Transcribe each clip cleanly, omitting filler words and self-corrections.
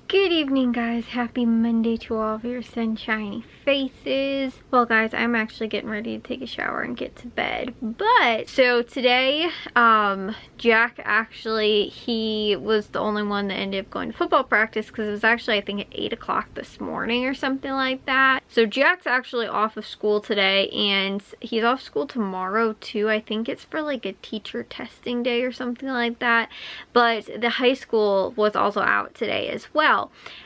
Good evening, guys. Happy Monday to all of your sunshiny faces. Well, guys, I'm actually getting ready to take a shower and get to bed. But, so today, Jack actually, he was the only one that ended up going to football practice because it was actually, I think, at 8 o'clock this morning or something like that. So Jack's actually off of school today, and he's off school tomorrow too. I think it's for like a teacher testing day or something like that. But the high school was also out today as well.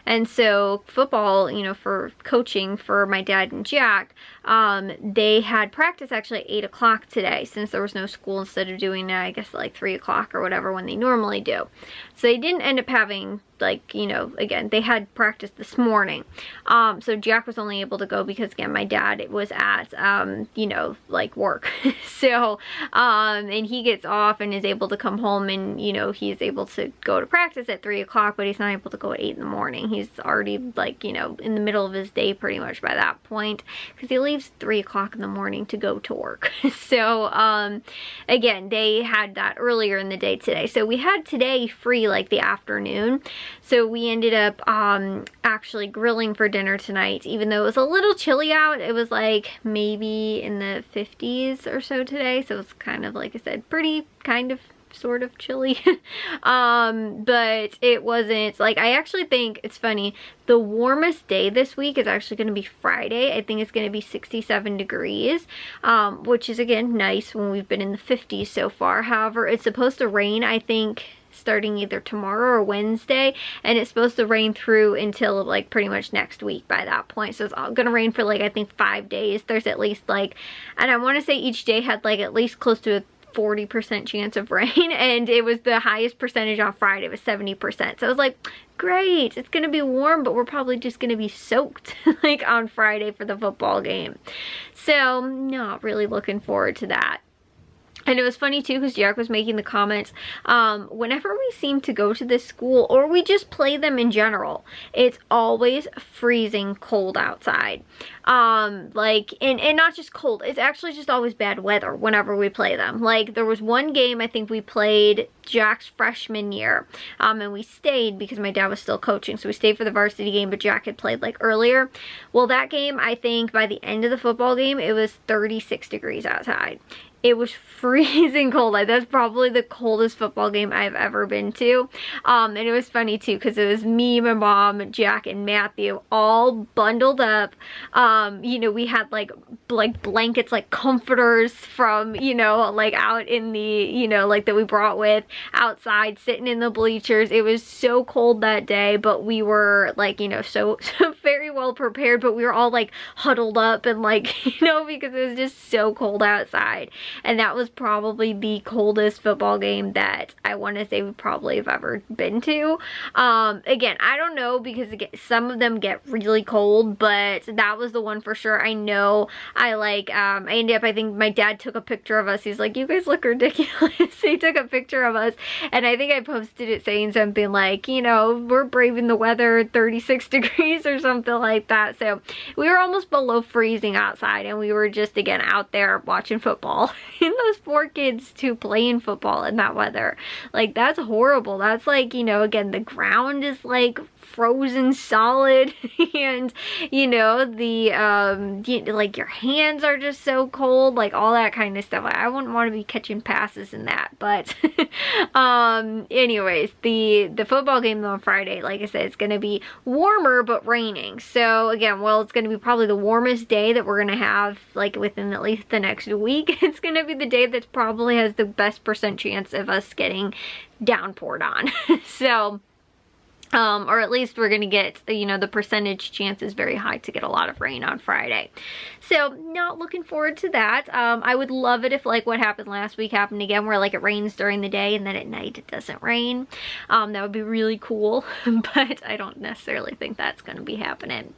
And so football, you know, for coaching for my dad and Jack, they had practice actually at 8 o'clock today since there was no school, instead of doing I guess like 3 o'clock or whatever when they normally do. So they didn't end up having, like, you know, again, they had practice this morning. So Jack was only able to go because, again, my dad was at, you know, like work. So, and he gets off and is able to come home and, you know, he's able to go to practice at 3 o'clock, but he's not able to go at 8 in the morning. He's already, like, you know, in the middle of his day pretty much by that point, because he leaves 3 o'clock in the morning to go to work. So, again, they had that earlier in the day today. So we had today free, like, the afternoon. So we ended up actually grilling for dinner tonight, even though it was a little chilly out. It was like maybe in the 50s or so today. So it's kind of, like I said, pretty kind of sort of chilly. But it wasn't, like, I actually think it's funny, the warmest day this week is actually going to be Friday. I think it's going to be 67 degrees, which is, again, nice when we've been in the 50s so far. However, it's supposed to rain, I think, starting either tomorrow or Wednesday, and it's supposed to rain through until like pretty much next week by that point. So it's all gonna rain for like, I think, 5 days. There's at least like, and I want to say each day had like at least close to a 40% chance of rain, and it was the highest percentage on Friday. It was 70%. So I was like, great, it's gonna be warm, but we're probably just gonna be soaked like on Friday for the football game. So not really looking forward to that. And it was funny too, because Jack was making the comments, whenever we seem to go to this school, or we just play them in general, it's always freezing cold outside. Like, and not just cold, it's actually just always bad weather whenever we play them. Like, there was one game I think we played Jack's freshman year, and we stayed because my dad was still coaching, so we stayed for the varsity game, but Jack had played like earlier. Well, that game, I think by the end of the football game, it was 36 degrees outside. It was freezing cold. Like, that's probably the coldest football game I've ever been to. And it was funny too, because it was me, my mom, Jack, and Matthew all bundled up. You know, we had like blankets, like comforters from, you know, like out in the, you know, like that we brought with outside, sitting in the bleachers. It was so cold that day, but we were like, you know, so very well prepared, but we were all like huddled up and like, you know, because it was just so cold outside. And that was probably the coldest football game that I want to say we probably have ever been to. Again, I don't know, because again, some of them get really cold, but that was the one for sure. I know I like, I ended up, I think my dad took a picture of us. He's like, you guys look ridiculous. He took a picture of us, and I think I posted it saying something like, you know, we're braving the weather, 36 degrees or something like that. So we were almost below freezing outside, and we were just, again, out there watching football. And those poor kids too, playing football in that weather. Like, that's horrible. That's like, you know, again, the ground is like frozen solid, and you know, the like your hands are just so cold, like all that kind of stuff. I wouldn't want to be catching passes in that. But anyways, the football game on Friday, like I said, it's gonna be warmer but raining. So again, well, it's gonna be probably the warmest day that we're gonna have like within at least the next week. It's gonna be the day that probably has the best percent chance of us getting downpoured on. So or at least we're gonna get, you know, the percentage chance is very high to get a lot of rain on Friday. So not looking forward to that. I would love it if like what happened last week happened again, where like it rains during the day and then at night it doesn't rain. That would be really cool, but I don't necessarily think that's gonna be happening.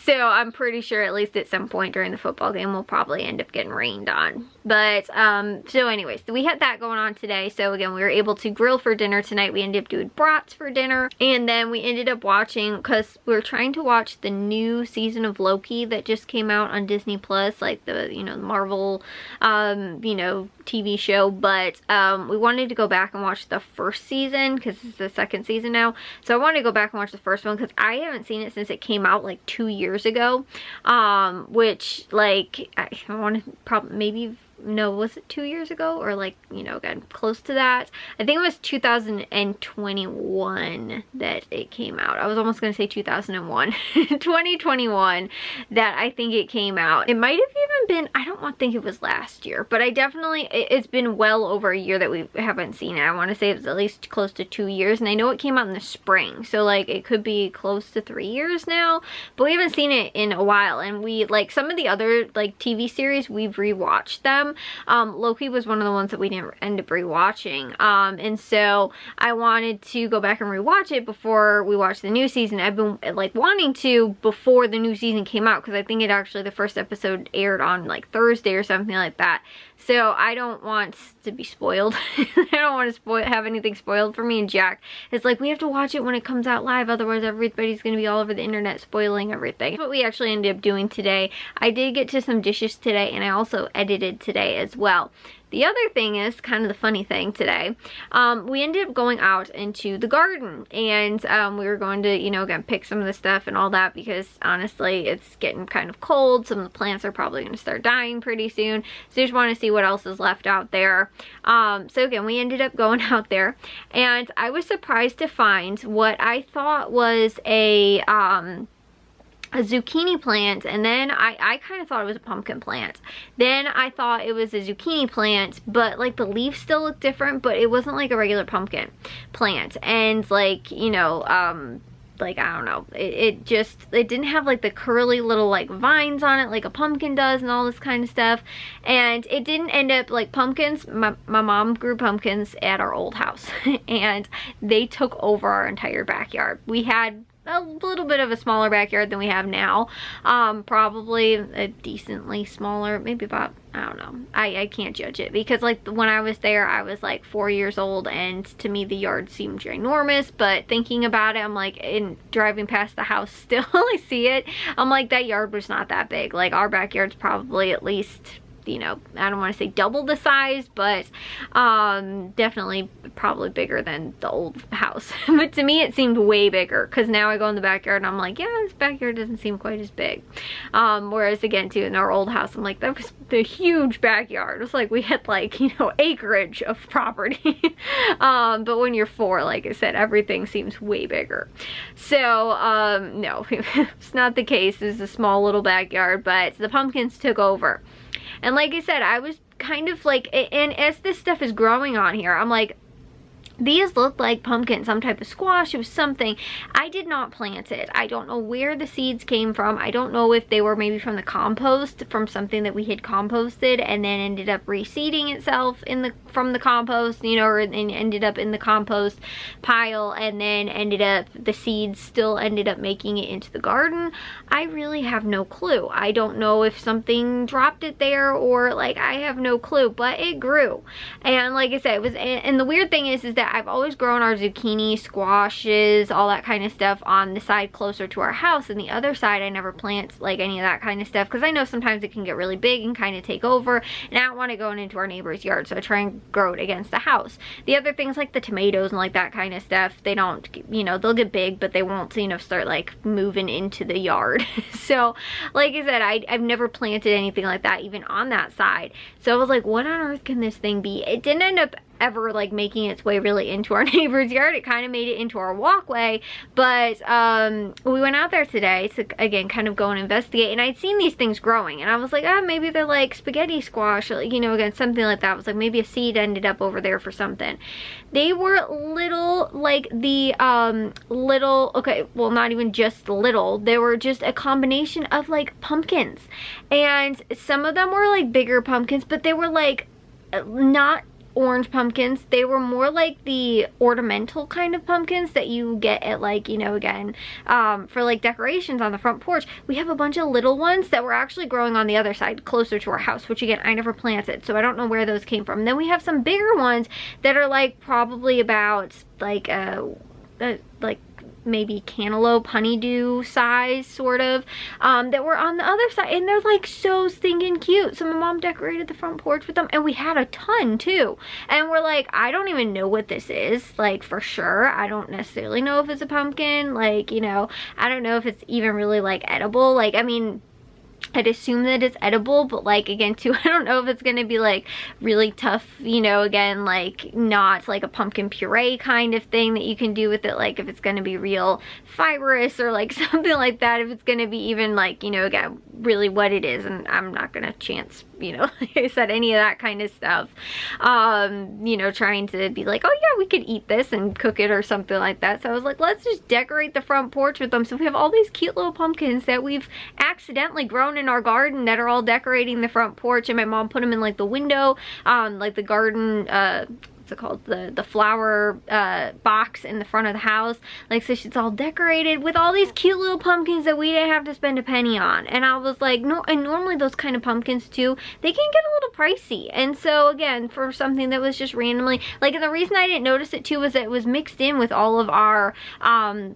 So I'm pretty sure at least at some point during the football game we'll probably end up getting rained on. But so anyways, we had that going on today. So again, we were able to grill for dinner tonight. We ended up doing brats for dinner, and then we ended up watching, because we were trying to watch the new season of Loki that just came out on Disney Plus, like the, you know, Marvel TV show. But we wanted to go back and watch the first season because it's the second season now. So I wanted to go back and watch the first one because I haven't seen it since it came out like 2 years ago. Which, like, I want to probably maybe, no, was it 2 years ago, or like, you know, again, close to that? I think it was 2021 that it came out. I was almost gonna say 2001. 2021 that I think it came out. It might have even been, I don't think it was last year, but I definitely, it's been well over a year that we haven't seen it. I want to say it was at least close to 2 years, and I know it came out in the spring, so like it could be close to 3 years now, but we haven't seen it in a while. And we, like, some of the other like TV series, we've rewatched them. Loki was one of the ones that we didn't end up rewatching, and so I wanted to go back and rewatch it before we watch the new season. I've been like wanting to before the new season came out, because I think it actually, the first episode aired on like Thursday or something like that. So I don't want to be spoiled. I don't want to have anything spoiled for me. And Jack is like, we have to watch it when it comes out live, otherwise everybody's going to be all over the internet spoiling everything. That's what we actually ended up doing today. I did get to some dishes today, and I also edited today as well. The other thing is kind of the funny thing today. We ended up going out into the garden, and we were going to, you know, again, pick some of the stuff and all that, because honestly, it's getting kind of cold. Some of the plants are probably going to start dying pretty soon. So I just want to see what else is left out there. So again, we ended up going out there, and I was surprised to find what I thought was a zucchini plant, and then I kind of thought it was a pumpkin plant. Then I thought it was a zucchini plant, but like the leaves still looked different, but it wasn't like a regular pumpkin plant. And like, you know, like, I don't know, it didn't have like the curly little like vines on it like a pumpkin does and all this kind of stuff. And it didn't end up like pumpkins. My mom grew pumpkins at our old house and they took over our entire backyard. We had a little bit of a smaller backyard than we have now, probably a decently smaller, maybe about, I don't know, I can't judge it, because like when I was there I was like 4 years old, and to me the yard seemed ginormous. But thinking about it, I'm like, in driving past the house still, I see it, I'm like, that yard was not that big. Like our backyard's probably at least, you know, I don't want to say double the size, but definitely probably bigger than the old house. But to me it seemed way bigger, because now I go in the backyard and I'm like, yeah, this backyard doesn't seem quite as big. Whereas again too, in our old house, I'm like, that was the huge backyard. It was like we had like, you know, acreage of property. But when you're 4, like I said, everything seems way bigger. So no, it's not the case. It's a small little backyard, but the pumpkins took over. And like I said, I was kind of like, and as this stuff is growing on here, I'm like, these look like pumpkin, some type of squash. It was something. I did not plant it. I don't know where the seeds came from. I don't know if they were maybe from the compost, from something that we had composted and then ended up reseeding itself from the compost, you know, or and ended up in the compost pile, and then the seeds still ended up making it into the garden. I really have no clue. I don't know if something dropped it there, or like, I have no clue, but it grew. And like I said, it was, and the weird thing is that I've always grown our zucchini, squashes, all that kind of stuff on the side closer to our house, and the other side I never plant like any of that kind of stuff, because I know sometimes it can get really big and kind of take over, and I don't want it going into our neighbor's yard, so I try and grow it against the house. The other things like the tomatoes and like that kind of stuff, they don't, you know, they'll get big, but they won't, you know, start like moving into the yard. So like I said, I've never planted anything like that even on that side. So I was like, what on earth can this thing be? It didn't end up ever like making its way really into our neighbor's yard. It kind of made it into our walkway, but we went out there today to again kind of go and investigate, and I'd seen these things growing, and I was like, oh, maybe they're like spaghetti squash, or, you know, again, something like that. I was like, maybe a seed ended up over there for something. They were little, like the little, okay, well, not even just little, they were just a combination of like pumpkins, and some of them were like bigger pumpkins, but they were like not orange pumpkins. They were more like the ornamental kind of pumpkins that you get at like, you know, again, for like decorations on the front porch. We have a bunch of little ones that were actually growing on the other side closer to our house, which again, I never planted, so I don't know where those came from. Then we have some bigger ones that are like probably about like like maybe cantaloupe honeydew size sort of, that were on the other side, and they're like so stinking cute. So my mom decorated the front porch with them, and we had a ton too, and we're like, I don't even know what this is, like, for sure. I don't necessarily know if it's a pumpkin, like, you know, I don't know if it's even really like edible. Like, I mean, I'd assume that it's edible, but like, again too, I don't know if it's gonna be like really tough, you know, again, like not like a pumpkin puree kind of thing that you can do with it, like if it's gonna be real fibrous or like something like that, if it's gonna be even like, you know, again, really what it is. And I'm not gonna chance, you know, like I said, any of that kind of stuff, you know, trying to be like, oh yeah, we could eat this and cook it or something like that. So I was like, let's just decorate the front porch with them. So we have all these cute little pumpkins that we've accidentally grown in our garden that are all decorating the front porch, and my mom put them in like the window, like the garden, what's it called, the flower box in the front of the house. Like, so it's all decorated with all these cute little pumpkins that we didn't have to spend a penny on. And I was like, no, and normally those kind of pumpkins too, they can get a little pricey. And so again, for something that was just randomly, like, and the reason I didn't notice it too was that it was mixed in with all of our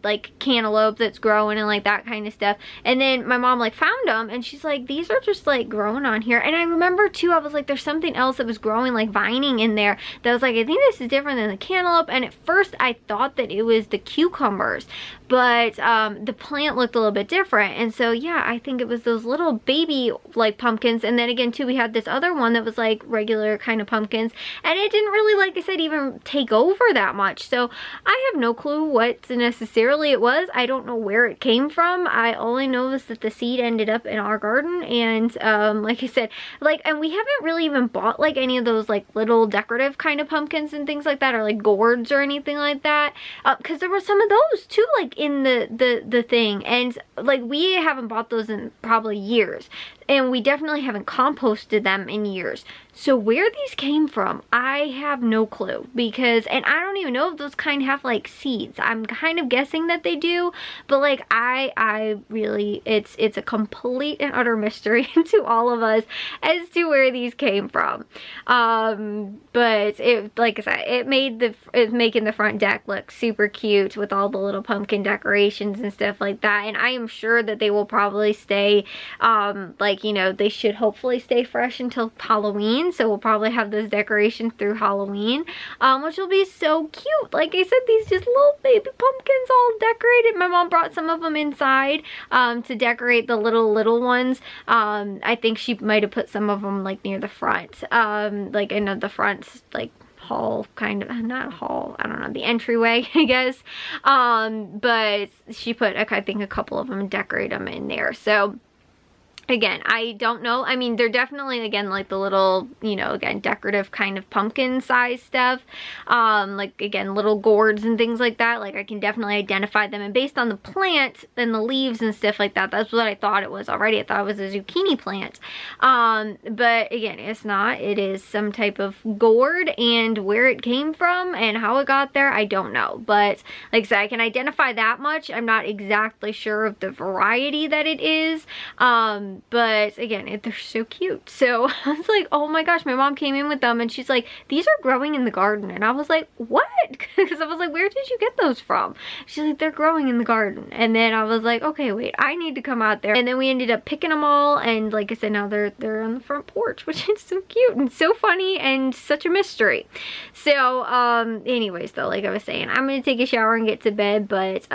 like cantaloupe that's growing and like that kind of stuff. And then my mom like found them, and she's like, these are just like growing on here. And I remember too, I was like, there's something else that was growing, like vining in there, that was like, I think this is different than the cantaloupe. And at first I thought that it was the cucumbers, but the plant looked a little bit different. And so yeah, I think it was those little baby like pumpkins. And then again too, we had this other one that was like regular kind of pumpkins, and it didn't really, like I said, even take over that much. So I have no clue what necessarily it was. I don't know where it came from. I only know is that the seed ended up in our garden. And like I said, like, and we haven't really even bought like any of those like little decorative kind of pumpkins and things like that, or like gourds or anything like that, because there were some of those too, like in the thing, and like we haven't bought those in probably years, and we definitely haven't composted them in years. So where these came from, I have no clue, because, and I don't even know if those kind of have like seeds. I'm kind of guessing that they do, but like I really, it's a complete and utter mystery to all of us as to where these came from. But it, like I said, it's making the front deck look super cute with all the little pumpkin decorations and stuff like that. And I am sure that they will probably stay, like, you know, they should hopefully stay fresh until Halloween. So we'll probably have those decorations through Halloween, which will be so cute. Like I said, these just little baby pumpkins all decorated. My mom brought some of them inside to decorate the little ones. I think she might have put some of them like near the front, like in the front, like hall, kind of, not hall, I don't know, the entryway, I guess. But she put, I think, a couple of them and decorate them in there. So again, I don't know. I mean, they're definitely, again, like the little, you know, again, decorative kind of pumpkin size stuff. Like, again, little gourds and things like that. Like, I can definitely identify them. And based on the plant and the leaves and stuff like that, that's what I thought it was already. I thought it was a zucchini plant. But again, it's not. It is some type of gourd, and where it came from and how it got there, I don't know. But like I said, I can identify that much. I'm not exactly sure of the variety that it is. But again, they're so cute. So I was like, oh my gosh, my mom came in with them and she's like, these are growing in the garden. And I was like, what? Because I was like, where did you get those from? She's like, they're growing in the garden. And then I was like, okay, wait, I need to come out there. And then we ended up picking them all, and like I said, now they're on the front porch, which is so cute and so funny and such a mystery. So anyways though, like I was saying, I'm gonna take a shower and get to bed. But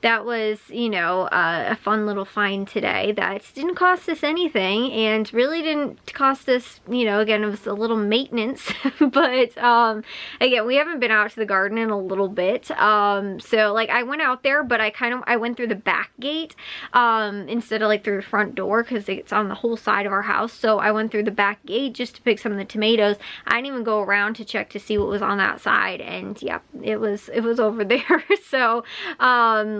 that was, you know, a fun little find today that didn't cost us anything, and really didn't cost us, you know, again, it was a little maintenance. But again, we haven't been out to the garden in a little bit. So like I went out there, but I went through the back gate instead of like through the front door, because it's on the whole side of our house. So I went through the back gate just to pick some of the tomatoes. I didn't even go around to check to see what was on that side, and yeah, it was over there. So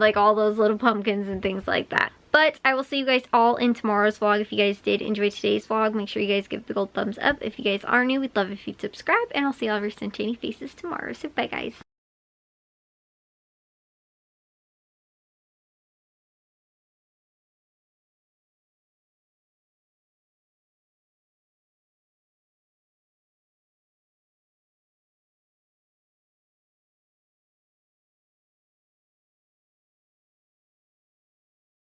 like all those little pumpkins and things like that. But I will see you guys all in tomorrow's vlog. If you guys did enjoy today's vlog, make sure you guys give a big old thumbs up. If you guys are new, we'd love if you'd subscribe, and I'll see all of your sunshiny faces tomorrow. So bye guys.